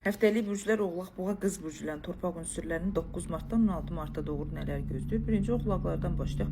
Həftəlik bürclər Oğlaq, Boğa, Qız bürclərin torpaq ünsürlərinin 9 martdan 16 marta doğru nələr gözləyir? Birinci Oğlaqlardan başlayaq.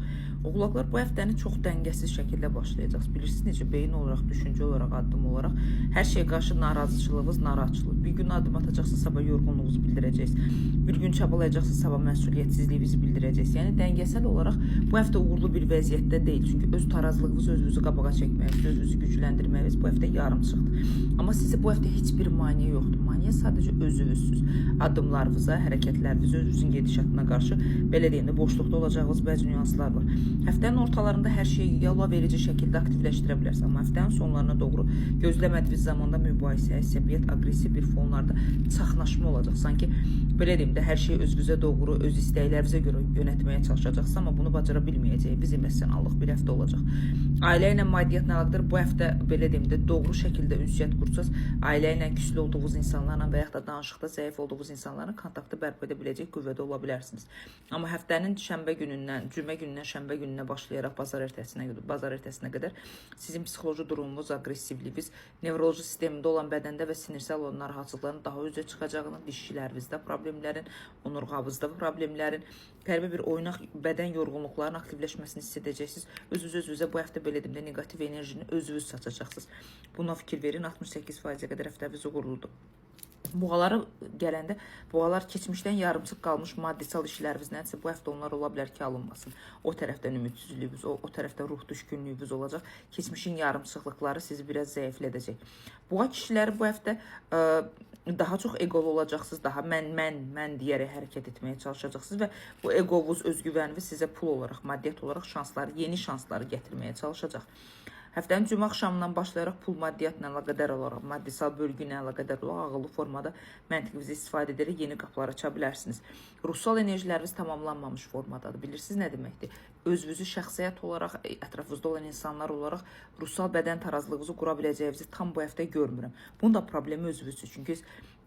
Oğlaqlar bu həftəni çox dəngəsiz şəkildə başlayacaqsınız. Bilirsiniz necə? Beyin olaraq, düşüncə olaraq, addım olaraq hər şeyə qarşı narazıçılığınız, narahatçılıq. Bir gün addım atacaqsınız, sabah yorğunluğunuzu bildirəcəksiniz. Bir gün çabalayacaqsınız, sabah məsuliyyətsizliyinizi bildirəcəksiniz. Yəni dəngəsel olaraq bu həftə uğurlu bir vəziyyətdə deyil. Çünki öz tarazlığınızı, özünüzü qabağa çəkməyiniz, özünüzü gücləndirməyiniz bu həftə yarımçıqdır. Amma sizə bu həftə heç bir maneə yoxdur. Maneə sadəcə özünüzsüz. Addımlarınıza, hərəkətlərinizə, özünüzün gedişatına qarşı belə deyim də boşluqda olacağınız bəzi nüanslar var. Həftənin ortalarında hər şeyi yala verici şəkildə aktivləşdirə bilərsiniz. Amma həftənin sonlarına doğru gözləmədiyiniz zamanda mübahisə, əsabiyyət, aqressiv bir fonlarda çaxnaşma olacaq. Sanki belə deyim də hər şeyi özünüzə doğru, öz istəklərinizə görə yönətməyə çalışacaqsınız, amma bunu bacara bilməyəcəyiniz emosionallıq bir həftə olacaq. Ailə ilə maddiyyatla əlaqədar bu həftə belə deyim də doğru şəkildə ünsiyyət qursanız, ailə ilə küslü olduğunuz insanlarla və yaxud da danışıqda zəif olduğunuz insanların kontaktı bərpa edə biləcək qüvvədə ola bilərsiniz. Amma həftənin şənbə günündən, cümə günündən şənbə gününə başlayaraq bazar ertəsinə qədər sizin psixoloji durumunuz, aqressivliyiniz, nevroloji sistemində olan bədəndə və sinirsel olan narahatçılıqların daha üzə çıxacağını, dişçilərinizdə problemlərin, onurğanızda problemlərin, qəribə bir oynaq bədən yorğunluqlarının aktivləşməsini hiss edəcəksiniz. Özünüzə bu həftə belə deyim də negativ enerjini özünüz saçacaqsınız. Buna fikir verin. 68%-ə qədər həftəniz uğurludur. Boğalara gələndə, boğalar keçmişdən yarımçıq qalmış maddisal işləriniz nədirsə, bu həftə onlar ola bilər ki, alınmasın. O tərəfdən ümidsizliyiniz, o tərəfdə ruh düşkünlüyünüz olacaq. Keçmişin yarımçıqlıqları sizi biraz zəiflədəcək. Boğa kişiləri bu həftə daha çox eqolu olacaqsınız, daha mən deyərək hərəkət etməyə çalışacaqsınız və bu eqovuz, özgüvəniniz sizə pul olaraq, maddiyyat olaraq şansları, yeni şansları gətirməyə çalışacaq. Həftənin cümə axşamından başlayaraq pul maddiyatla əlaqədar olaraq, maddisal bölgü ilə əlaqədar olaraq ağıllı formada məntiqinizi istifadə edərək yeni qapılar aça bilərsiniz. Ruhsal enerjiləriniz tamamlanmamış formadadır. Bilirsiniz nə deməkdir? Özünüzü şəxsiyyət olaraq, ətrafınızda olan insanlar olaraq ruhsal bədən tarazlığınızı qura biləcəyinizi tam bu həftə görmürəm. Bunun da problemi özünüzsüz. Çünki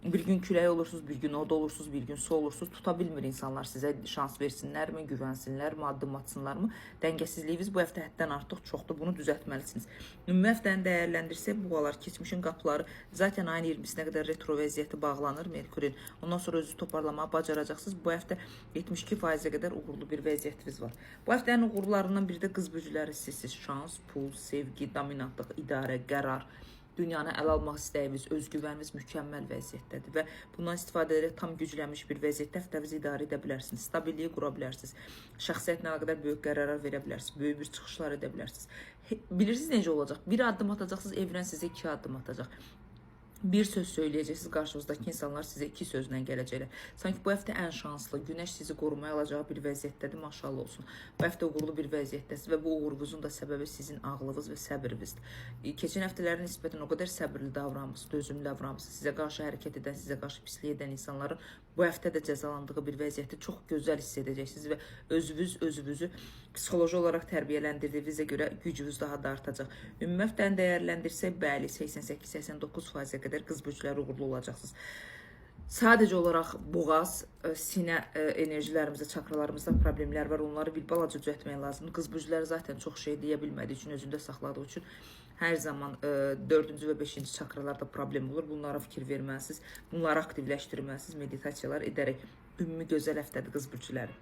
bir gün külək olursunuz, bir gün od olursunuz, bir gün su olursunuz. Tuta bilmir insanlar sizə şans versinlərmi, güvənsinlərmi, addım atsınlarmı? Dəngəsizliyiniz bu həftə həddən artıq çoxdur. Bunu düzəltməlisiniz. Ümumi həftəni dəyərləndirsək, boğalar keçmişin qapıları zaten ayın 20-sinə qədər retro vəziyyəti bağlanır Merkurin. Ondan sonra özünüzü toparlamağı bacaracaqsınız. Bu həftə 72%-ə qədər uğurlu bir vəziyyətiniz var. Bu həftənin uğurlarından biri də qız bürcləri sizsiz. Şans, pul, sevgi, dominantlıq, idarə, qərar. Dünyanı əl almaq istəyiniz, özgüvəniniz mükəmməl vəziyyətdədir və bundan istifadə edərək tam güclənmiş bir vəziyyətdə həftənizi idarə edə bilərsiniz, stabilliyi qura bilərsiniz, şəxsiyyətlə əlaqədar böyük qərarlar verə bilərsiniz, böyük bir çıxışlar edə bilərsiniz. Bilirsiniz necə olacaq? Bir addım atacaqsınız, evren sizə 2 addım atacaq. Bir söz söyləyəcəksiniz, qarşınızdakı insanlar sizə 2 sözlə gələcəklər. Sanki bu həftə ən şanslı, günəş sizi qorumaya alacağı bir vəziyyətdədir, maşallah olsun. Bu həftə uğurlu bir vəziyyətdəsiniz və bu uğurunuzun da səbəbi sizin ağlınız və səbrinizdir. Keçən həftələrin nisbətən o qədər səbirli davranmışsınız, dözümlü davranmışsınız. Sizə qarşı hərəkət edən, sizə qarşı pislik edən insanların bu həftə də cəzalandığı bir vəziyyəti çox gözəl hiss edəcəksiniz və özünüzü psixoloji olaraq tərbiyələndirdiyinizə görə gücünüz daha da artacaq. Ümumi həftəni dəyərləndirsək, bəli, 88-89%-ə qədər qız bürcləri uğurlu olacaqsınız. Sadəcə olaraq boğaz, sinə enerjilərimizdə, çakralarımızda problemlər var. Onları bir balaca düzəltmək lazımdır. Qız bürcləri zaten çox şey deyə bilmədiyi üçün, özündə saxladığı üçün hər zaman 4-cü və 5-ci çakralarda problem olur. Bunlara fikir verməlisiniz, bunları aktivləşdirməlisiniz, meditasiyalar edərək. Ümumi gözəl həftədir qız bürcləri.